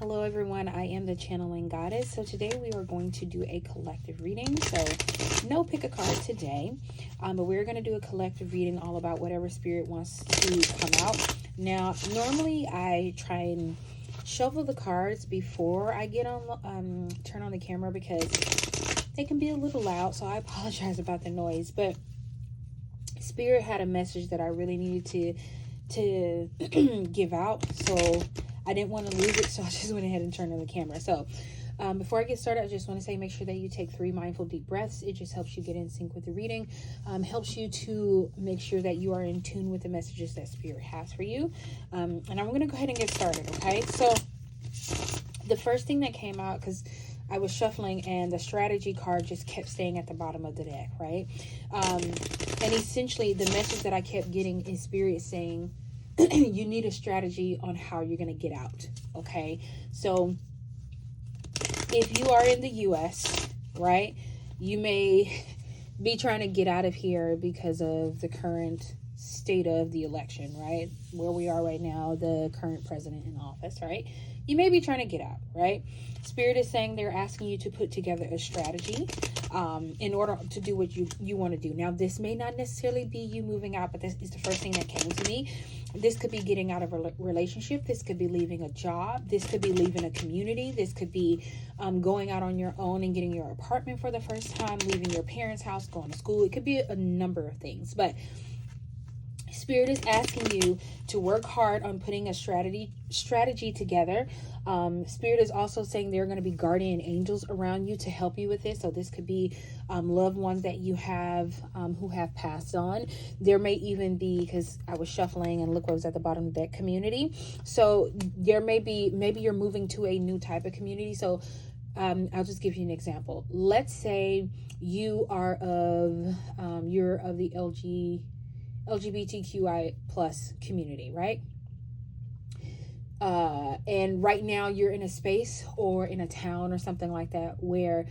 Hello everyone, I am the Channeling Goddess. So today we are going to do a collective reading. So no pick a card today, but we're going to do a collective reading all about whatever spirit wants to come out. Now, normally I try and shuffle the cards before I get on, turn on the camera because they can be a little loud. So I apologize about the noise, but Spirit had a message that I really needed to give out. So I didn't want to lose it, so I just went ahead and turned on the camera. So before I get started, I just want to say make sure that you take 3 mindful deep breaths. It just helps you get in sync with the reading, helps you to make sure that you are in tune with the messages that Spirit has for you. And I'm going to go ahead and get started, okay? So the first thing that came out, because I was shuffling and the strategy card just kept staying at the bottom of the deck, right? And essentially the message that I kept getting is Spirit saying, you need a strategy on how you're going to get out. Okay. So if you are in the US, right, you may be trying to get out of here because of the current state of the election, right? Where we are right now, the current president in office, right? You may be trying to get out, right? Spirit is saying they're asking you to put together a strategy in order to do what you want to do. Now, this may not necessarily be you moving out, but this is the first thing that came to me. This could be getting out of a relationship. This could be leaving a job. This could be leaving a community. This could be going out on your own and getting your apartment for the first time, leaving your parents' house, going to school. It could be a number of things, but Spirit is asking you to work hard on putting a strategy together. Spirit is also saying there are going to be guardian angels around you to help you with this. So this could be loved ones that you have who have passed on. There may even be, because I was shuffling and look what was at the bottom of that, community. So there may be, maybe you're moving to a new type of community. So I'll just give you an example. Let's say you are you're of the LGBTQI plus community, right? And right now you're in a space or in a town or something like that where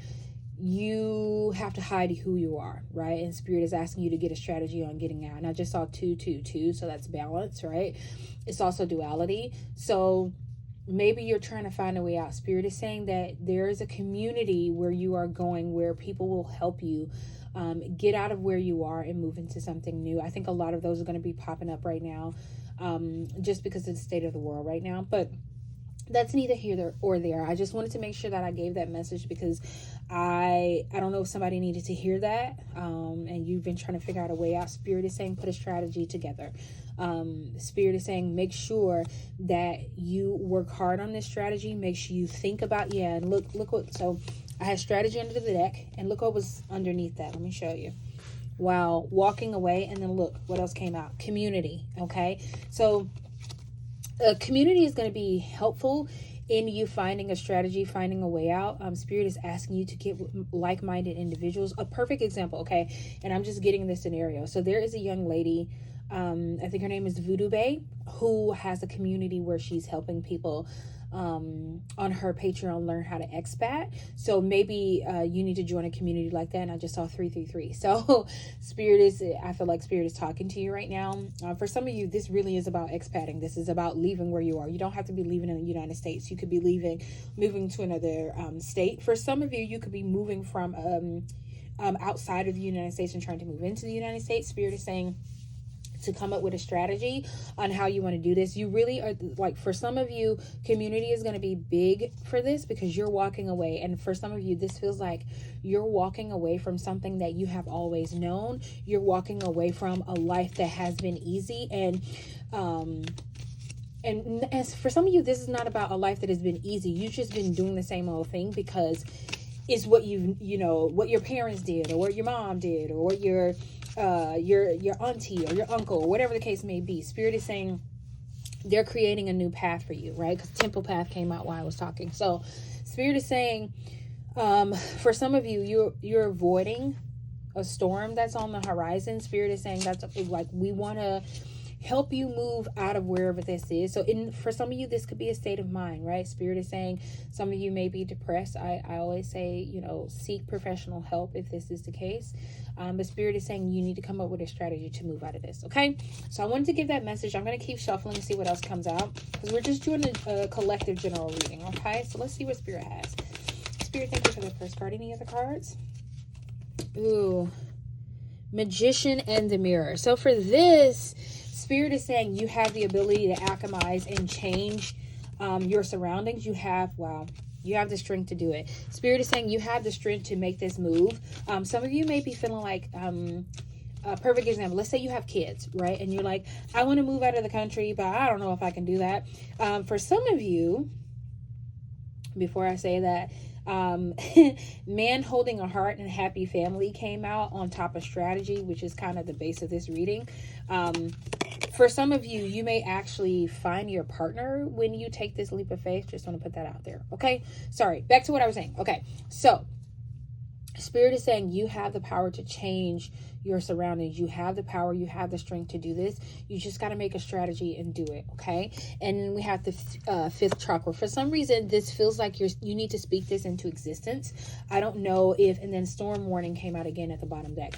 you have to hide who you are, right? And Spirit is asking you to get a strategy on getting out. And I just saw 2, 2, 2, so that's balance, right? It's also duality. So maybe you're trying to find a way out. Spirit is saying that there is a community where you are going, where people will help you get out of where you are and move into something new. I think a lot of those are going to be popping up right now, just because of the state of the world right now. But that's neither here or there. I just wanted to make sure that I gave that message because I don't know if somebody needed to hear that, and you've been trying to figure out a way out. Spirit is saying put a strategy together. Spirit is saying make sure that you work hard on this strategy. Make sure you think about, and look what, so I had strategy under the deck, and look what was underneath that. Let me show you. Wow, walking away, and then look what else came out. Community, okay? So a community is going to be helpful in you finding a strategy, finding a way out. Spirit is asking you to get like-minded individuals. A perfect example, okay? And I'm just getting this scenario. So there is a young lady, I think her name is Voodoo Bay, who has a community where she's helping people on her Patreon learn how to expat. So maybe you need to join a community like that. And I just saw 333. So I feel like Spirit is talking to you right now. For some of you, this really is about expatting. This is about leaving where you are. You don't have to be leaving in the United States. You could be moving to another state. For some of you, you could be moving from outside of the United States and trying to move into the United States. Spirit is saying to come up with a strategy on how you want to do this. You really are, like, for some of you, community is going to be big for this because you're walking away. And for some of you, this feels like you're walking away from something that you have always known. You're walking away from a life that has been easy. And as for some of you, this is not about a life that has been easy. You've just been doing the same old thing because it's what what your parents did, or what your mom did, or what your auntie or your uncle, or whatever the case may be. Spirit is saying they're creating a new path for you, right? Because Temple Path came out while I was talking. So Spirit is saying, for some of you, you're avoiding a storm that's on the horizon. Spirit is saying that's like, we want to help you move out of wherever this is. So for some of you, this could be a state of mind, right? Spirit is saying some of you may be depressed. I always say, seek professional help if this is the case. But Spirit is saying you need to come up with a strategy to move out of this, okay? So I wanted to give that message. I'm going to keep shuffling and see what else comes out, because we're just doing a collective general reading, okay? So let's see what Spirit has. Spirit, thank you for the first card. Any other cards? Ooh, Magician and the Mirror. So for this, Spirit is saying you have the ability to alchemize and change your surroundings. You have the strength to do it. Spirit is saying you have the strength to make this move. Some of you may be feeling like, a perfect example, let's say you have kids, right? And you're like, I want to move out of the country, but I don't know if I can do that. For some of you, before I say that, Man Holding a Heart and Happy Family came out on top of strategy, which is kind of the base of this reading. For some of you, you may actually find your partner when you take this leap of faith. Just want to put that out there. Okay. Sorry. Back to what I was saying. Okay. So Spirit is saying you have the power to change your surroundings. You have the power. You have the strength to do this. You just got to make a strategy and do it. Okay. And then we have the fifth chakra. For some reason, this feels like you need to speak this into existence. I don't know if, and then storm warning came out again at the bottom deck.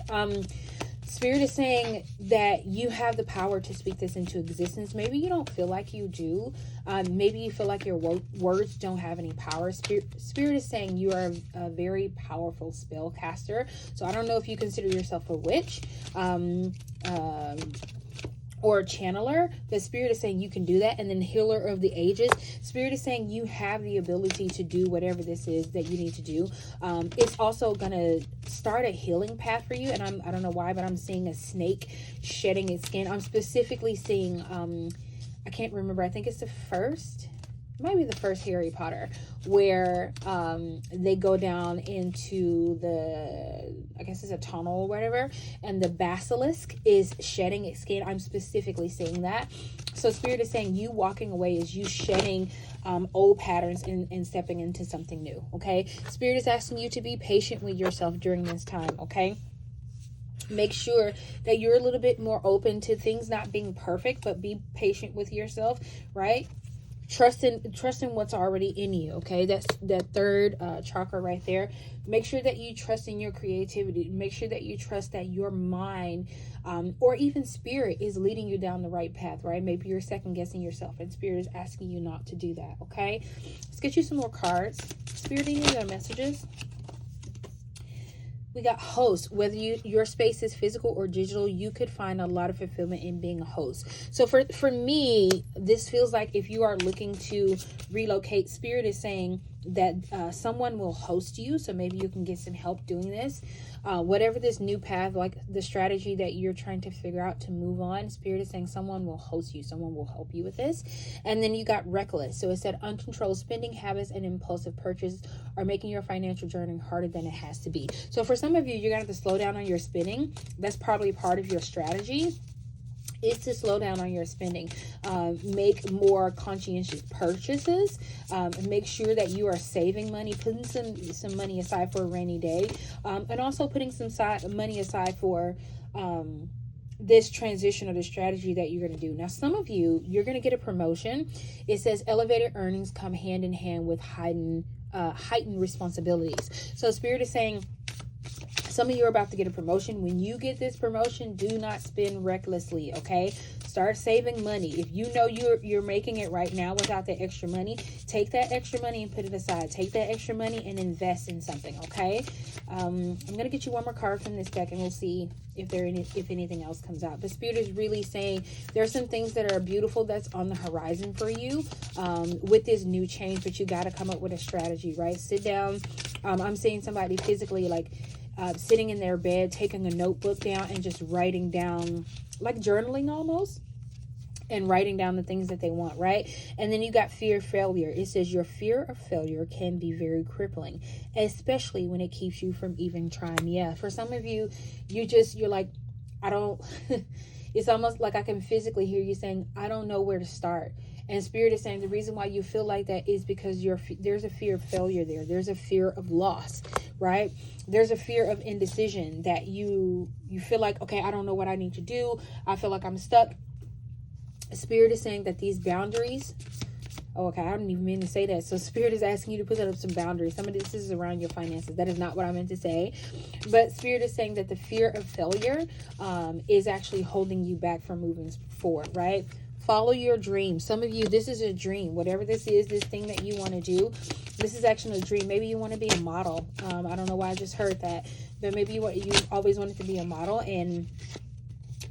Spirit is saying that you have the power to speak this into existence. Maybe you don't feel like you do. Maybe you feel like your words don't have any power. Spirit is saying you are a very powerful spellcaster. So I don't know if you consider yourself a witch or a channeler, but Spirit is saying you can do that. And then Healer of the Ages. Spirit is saying you have the ability to do whatever this is that you need to do. It's also going to start a healing path for you. And I don't know why, but I'm seeing a snake shedding its skin. I'm specifically seeing, I can't remember. I think it's might be the first Harry Potter, where they go down into I guess it's a tunnel or whatever, and the basilisk is shedding its skin. I'm specifically seeing that. So Spirit is saying you walking away is you shedding old patterns and stepping into something new. Okay. Spirit is asking you to be patient with yourself during this time. Okay. Make sure that you're a little bit more open to things not being perfect, but be patient with yourself, right? Trust in what's already in you. Okay, that's that third chakra right there. Make sure that you trust in your creativity. Make sure that you trust that your mind or even Spirit is leading you down the right path, right? Maybe you're second guessing yourself and Spirit is asking you not to do that. Okay, let's get you some more cards. Spirit, any other messages? We got host. Whether your space is physical or digital, you could find a lot of fulfillment in being a host. So for me, this feels like if you are looking to relocate, Spirit is saying that someone will host you. So maybe you can get some help doing this. Whatever this new path, like the strategy that you're trying to figure out to move on, Spirit is saying someone will host you. Someone will help you with this. And then you got reckless. So it said uncontrolled spending habits and impulsive purchase are making your financial journey harder than it has to be. So for some of you, you're going to have to slow down on your spending. That's probably part of your strategy, is to slow down on your spending. Make more conscientious purchases. Make sure that you are saving money, putting some money aside for a rainy day, and also putting some money aside for this transition or the strategy that you're going to do. Now, some of you, you're going to get a promotion. It says elevated earnings come hand in hand with heightened responsibilities. So Spirit is saying some of you are about to get a promotion. When you get this promotion, do not spend recklessly, okay? Start saving money. If you know you're making it right now without the extra money, take that extra money and put it aside. Take that extra money and invest in something, okay? I'm going to get you one more card from this deck and we'll see if anything else comes out. But Spirit is really saying there's some things that are beautiful that's on the horizon for you with this new change, but you got to come up with a strategy, right? Sit down. I'm seeing somebody physically sitting in their bed, taking a notebook down and just writing down, like journaling almost, and writing down the things that they want, right? And then you got fear of failure. It says your fear of failure can be very crippling, especially when it keeps you from even trying. Yeah, for some of you, you're like, I don't, it's almost like I can physically hear you saying, I don't know where to start. And Spirit is saying the reason why you feel like that is because there's a fear of failure there. There's a fear of loss, right? There's a fear of indecision that you feel like, okay, I don't know what I need to do. I feel like I'm stuck. Spirit is saying that these boundaries, oh, okay, I didn't even mean to say that. So Spirit is asking you to put up some boundaries. Some of this is around your finances. That is not what I meant to say. But Spirit is saying that the fear of failure is actually holding you back from moving forward, right? Follow your dreams. Some of you, this is a dream. Whatever this is, this thing that you want to do, this is actually a dream. Maybe you want to be a model. I don't know why I just heard that. But maybe you always wanted to be a model, and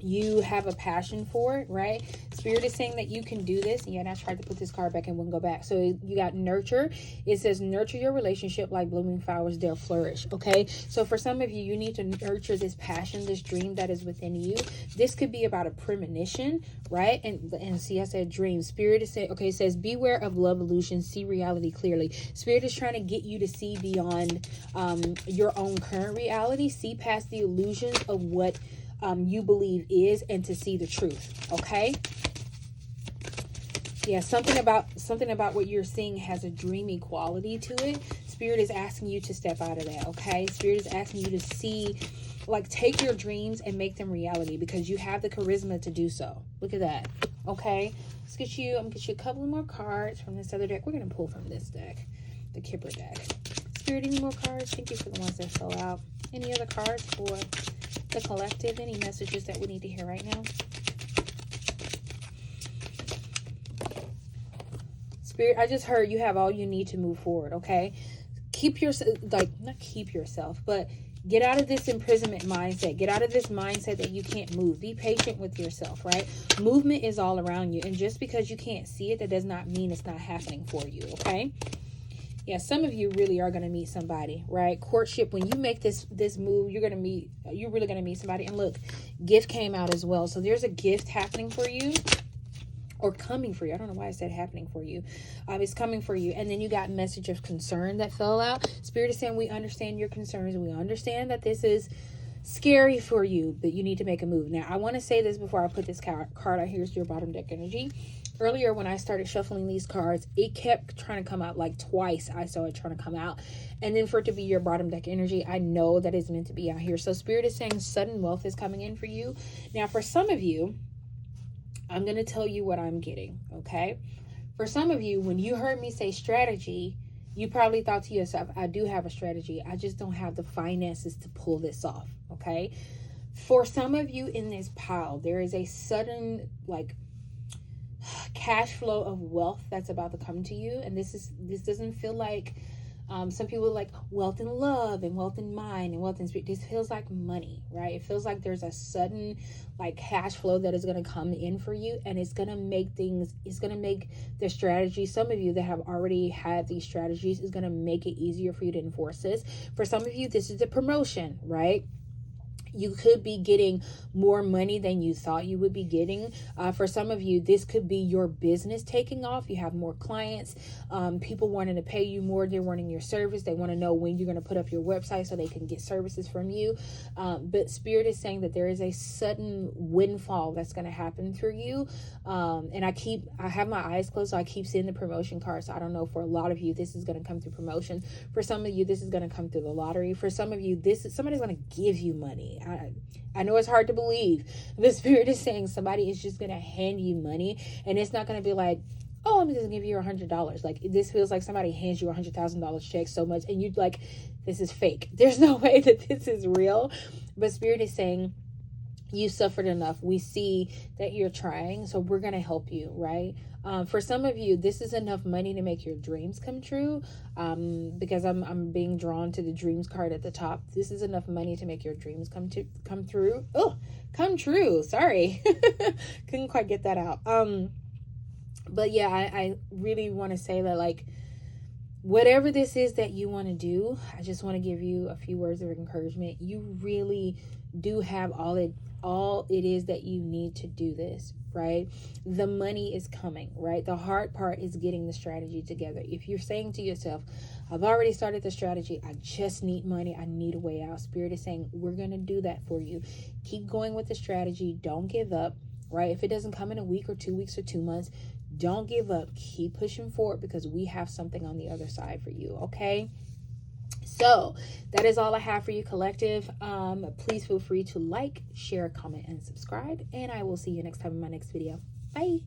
you have a passion for it, right? Spirit is saying that you can do this. And I tried to put this card back and wouldn't go back. So you got nurture. It says nurture your relationship like blooming flowers, they'll flourish. Okay. So for some of you, you need to nurture this passion, this dream that is within you. This could be about a premonition, right? And see, I said dream. Spirit is saying, okay, it says beware of love illusions, see reality clearly. Spirit is trying to get you to see beyond your own current reality, see past the illusions of what you believe is, and to see the truth. Okay. Yeah, something about what you're seeing has a dreamy quality to it. Spirit is asking you to step out of that. Okay. Spirit is asking you to see, like, take your dreams and make them reality, because you have the charisma to do so. Look at that. Okay. I'm gonna get you a couple more cards from this other deck. We're gonna pull from this deck, the Kipper deck. Spirit, any more cards? Thank you for the ones that fell out. Any other cards for the collective? Any messages that we need to hear right now? Spirit, I just heard you have all you need to move forward. Okay. Keep yourself, like, not keep yourself, but get out of this imprisonment mindset. Get out of this mindset that you can't move. Be patient with yourself, right? Movement is all around you. And just because you can't see it, that does not mean it's not happening for you. Okay. Yeah, some of you really are going to meet somebody, right? Courtship, when you make this move, you're really going to meet somebody. And look, gift came out as well. So there's a gift happening for you, or coming for you. I don't know why I said happening for you. It's coming for you. And then you got message of concern that fell out. Spirit is saying, we understand your concerns. We understand that this is scary for you, but you need to make a move. Now, I want to say this before I put this card out. Here's your bottom deck energy. Earlier, when I started shuffling these cards, it kept trying to come out, like twice I saw it trying to come out. And then for it to be your bottom deck energy, I know that it's meant to be out here. So Spirit is saying sudden wealth is coming in for you. Now, for some of you, I'm going to tell you what I'm getting, okay? For some of you, when you heard me say strategy, you probably thought to yourself, I do have a strategy. I just don't have the finances to pull this off, okay? For some of you in this pile, there is a sudden, like, cash flow of wealth that's about to come to you. And this doesn't feel like some people like wealth and love and wealth in mind and wealth in spirit. This feels like money, right? It feels like there's a sudden, like, cash flow that is going to come in for you, and it's going to make the strategy, some of you that have already had these strategies, is going to make it easier for you to enforce this. For some of you, this is a promotion, right? You could be getting more money than you thought you would be getting. For some of you, this could be your business taking off. You have more clients, people wanting to pay you more. They're wanting your service. They want to know when you're going to put up your website so they can get services from you. But Spirit is saying that there is a sudden windfall that's going to happen through you. And I have my eyes closed, so I keep seeing the promotion cards. So I don't know, for a lot of you, this is going to come through promotion. For some of you, this is going to come through the lottery. For some of you, somebody's going to give you money. I know it's hard to believe. The Spirit is saying somebody is just going to hand you money, and it's not going to be like, oh, I'm just going to give you $100. Like, this feels like somebody hands you $100,000 check so much, and you'd like, this is fake. There's no way that this is real. But Spirit is saying, you suffered enough. We see that you're trying, so we're going to help you, right? For some of you, this is enough money to make your dreams come true, because I'm being drawn to the dreams card at the top. This is enough money to make your dreams come through. Oh, come true. Sorry. Couldn't quite get that out. But yeah, I really want to say that, like, whatever this is that you want to do, I just want to give you a few words of encouragement. You really do have all it is that you need to do this, right? The money is coming, right? The hard part is getting the strategy together. If you're saying to yourself, I've already started the strategy, I just need money, I need a way out, Spirit is saying, we're going to do that for you. Keep going with the strategy. Don't give up, right? If it doesn't come in a week or 2 weeks or 2 months, don't give up. Keep pushing forward, because we have something on the other side for you, okay? So that is all I have for you, collective. Please feel free to like, share, comment, and subscribe. And I will see you next time in my next video. Bye.